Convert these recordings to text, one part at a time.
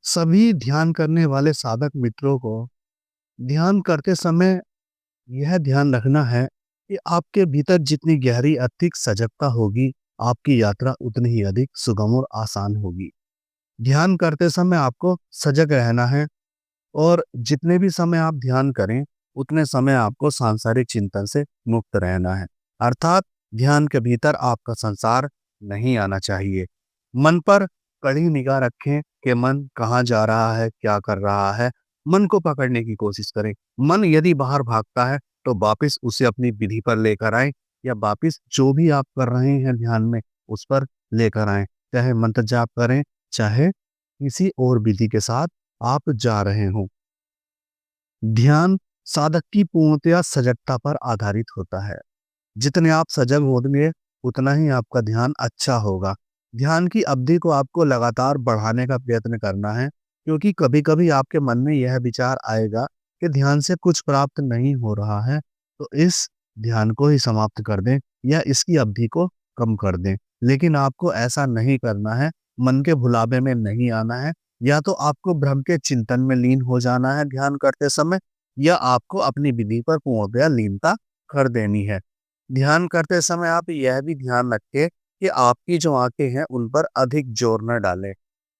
सभी ध्यान करने वाले साधक मित्रों को ध्यान करते समय यह ध्यान रखना है कि आपके भीतर जितनी गहरी अधिक सजगता होगी, आपकी यात्रा उतनी ही अधिक सुगम और आसान होगी। ध्यान करते समय आपको सजग रहना है और जितने भी समय आप ध्यान करें, उतने समय आपको सांसारिक चिंतन से मुक्त रहना है। अर्थात ध्यान के भीतर आपका संसार नहीं आना चाहिए। मन पर कड़ी निगाह रखें कि मन कहाँ जा रहा है, क्या कर रहा है। मन को पकड़ने की कोशिश करें। मन यदि बाहर भागता है, तो वापिस उसे अपनी विधि पर लेकर आएँ या वापिस जो भी आप कर रहे हैं ध्यान में, उस पर लेकर आएँ। चाहे मंत्र जाप करें, चाहे किसी और विधि के साथ आप जा रहे हों। ध्यान साधक की पूर्णतया सजगता पर आधारित होता है। जितने आप सजग होंगे, उतना ही आपका ध्यान अच्छा होगा। ध्यान की अवधि को आपको लगातार बढ़ाने का प्रयत्न करना है, क्योंकि कभी-कभी आपके मन में यह विचार आएगा कि ध्यान से कुछ प्राप्त नहीं हो रहा है, तो इस ध्यान को ही समाप्त कर दें या इसकी अवधि को कम कर दें। लेकिन आपको ऐसा नहीं करना है, मन के भुलावे में नहीं आना है। या तो आपको भ्रम के चिंतन में लीन हो जाना है ध्यान करते समय, या आपको अपनी विधि पर पूर्णतया लीनता कर देनी है। ध्यान करते समय आप यह भी ध्यान रखें कि आपकी जो आँखें हैं, उन पर अधिक जोर न डालें,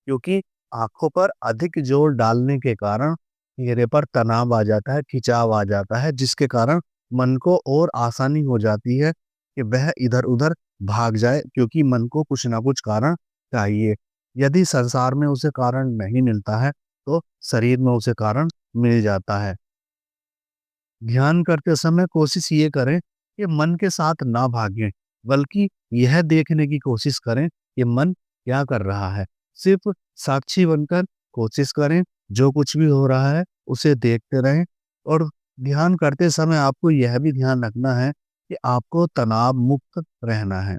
क्योंकि आँखों पर अधिक जोर डालने के कारण चेहरे पर तनाव आ जाता है, खिंचाव आ जाता है, जिसके कारण मन को और आसानी हो जाती है कि वह इधर-उधर भाग जाए, क्योंकि मन को कुछ ना कुछ कारण चाहिए। यदि संसार में उसे कारण नहीं मिलता है, तो शरीर में उसे कारण मिल जाता है। ध्यान करते समय कोशिश ये करें कि मन के साथ ना भागें, बल्कि यह देखने की कोशिश करें कि मन क्या कर रहा है। सिर्फ साक्षी बनकर कोशिश करें, जो कुछ भी हो रहा है उसे देखते रहें। और ध्यान करते समय आपको यह भी ध्यान रखना है कि आपको तनाव मुक्त रहना है।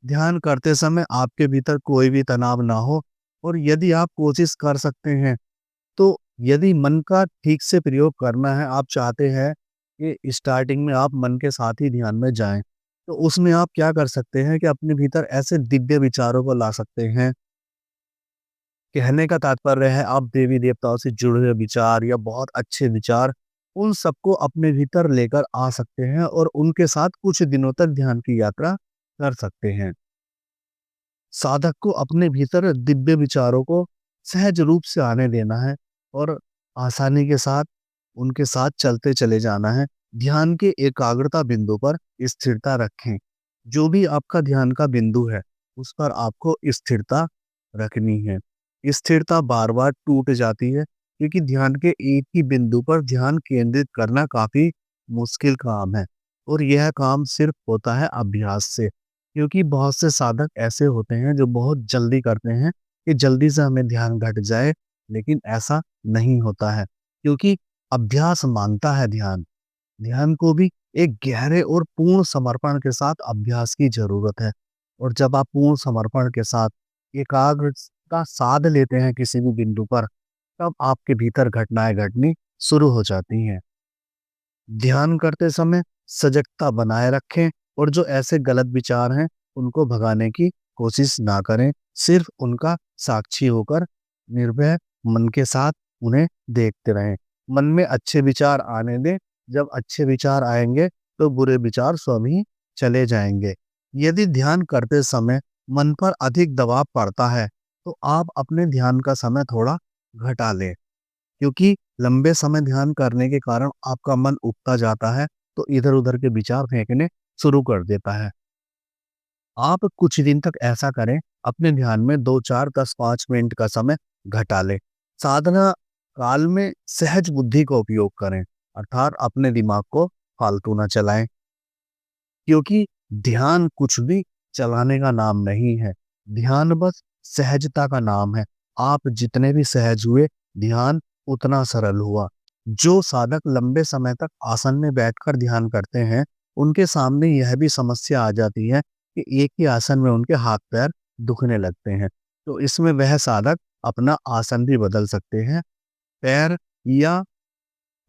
ध्यान करते समय आपके भीतर कोई भी तनाव ना हो, और यदि आप कोशिश कर सकते हैं, तो यदि मन का ठीक से प्रयोग करना है, आप चाहते हैं कि स्टार्टिंग में आप मन के साथ ही ध्यान में जाएँ, तो उसमें आप क्या कर सकते हैं कि अपने भीतर ऐसे दिव्य विचारों को ला सकते हैं। कहने का तात्पर्य है, आप देवी-देवताओं से जुड़े हुए विचार या बहुत अच्छे विचार, उन सबको अपने भीतर लेकर आ सकते हैं और उनके साथ कुछ दिनों तक ध्यान की यात्रा कर सकते हैं। साधक को अपने भीतर दिव्य विचारों को सहज रूप से आने देना है और आसानी के साथ उनके साथ चलते चले जाना है। ध्यान के एकाग्रता बिंदु पर स्थिरता रखें। जो भी आपका ध्यान का बिंदु है, उस पर आपको स्थिरता रखनी है। स्थिरता बार-बार टूट जाती है, क्योंकि ध्यान के एक ही बिंदु पर ध्यान केंद्रित करना काफ़ी मुश्किल काम है, और यह काम सिर्फ होता है अभ्यास से। क्योंकि बहुत से साधक ऐसे होते हैं जो बहुत जल्दी करते हैं कि जल्दी से हमें ध्यान घट जाए, लेकिन ऐसा नहीं होता है, क्योंकि अभ्यास मांगता है ध्यान। ध्यान को भी एक गहरे और पूर्ण समर्पण के साथ अभ्यास की ज़रूरत है, और जब आप पूर्ण समर्पण के साथ एकाग्रता साध लेते हैं किसी भी बिंदु पर, तब आपके भीतर घटनाएँ घटनी शुरू हो जाती हैं। ध्यान करते समय सजगता बनाए रखें, और जो ऐसे गलत विचार हैं, उनको भगाने की कोशिश ना करें। सिर्फ उनका साक्षी होकर निर्भय मन के साथ उन्हें देखते रहें। मन में अच्छे विचार आने दें। जब अच्छे विचार आएँगे, तो बुरे विचार स्वयं ही चले जाएँगे। यदि ध्यान करते समय मन पर अधिक दबाव पड़ता है, तो आप अपने ध्यान का समय थोड़ा घटा लें। क्योंकि लंबे समय ध्यान करने के कारण आपका मन उबता जाता है, तो इधर-उधर के विचार फेंकने शुरू कर देता है। आप कुछ दिन तक ऐसा करें, अपने ध्यान में 2, 4, 10, 5 मिनट का समय घटा लें। साधना काल में सहज बुद्धि का उपयोग करें, अर्थात अपने दिमाग को फालतू ना चलाएँ। क्योंकि ध्यान कुछ भी चलाने का नाम नहीं है। ध्यान बस सहजता का नाम है। आप जितने भी सहज हुए, ध्यान उतना सरल हुआ। जो साधक लंबे समय तक आसन में बैठकर ध्यान करते हैं, उनके सामने यह भी समस्या आ जाती है कि एक ही आसन में उनके हाथ-पैर दुखने लगते हैं। तो इसमें वह साधक अपना आसन भी बदल सकते हैं। पैर या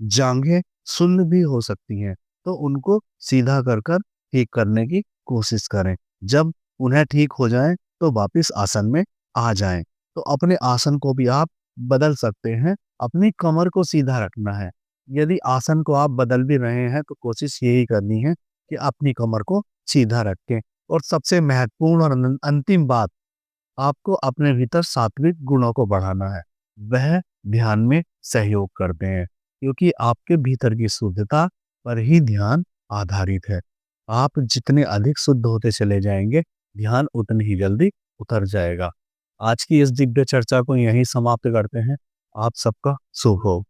जांघें सुन्न भी हो सकती हैं, तो उनको सीधा कर कर ठीक करने की कोशिश करें। जब उन्हें ठीक हो जाए, तो वापिस आसन में आ जाएँ। तो अपने आसन को भी आप बदल सकते हैं, अपनी कमर को सीधा रखना है। यदि आसन को आप बदल भी रहे हैं तो कोशिश यही करनी है कि अपनी कमर को सीधा रखें। और सबसे महत्वपूर्ण और अंतिम बात, आपको अपने भीतर सात्विक गुणों को बढ़ाना है। वह ध्यान में सहयोग करते हैं, क्योंकि आपके भीतर की शुद्धता पर ही ध्यान आधारित है। आप जितने अधिक शुद्ध होते चले जाएंगे, ध्यान उतनी ही जल्दी उतर जाएगा। आज की इस दिव्य चर्चा को यहीं समाप्त करते हैं। आप सबका शुभ हो।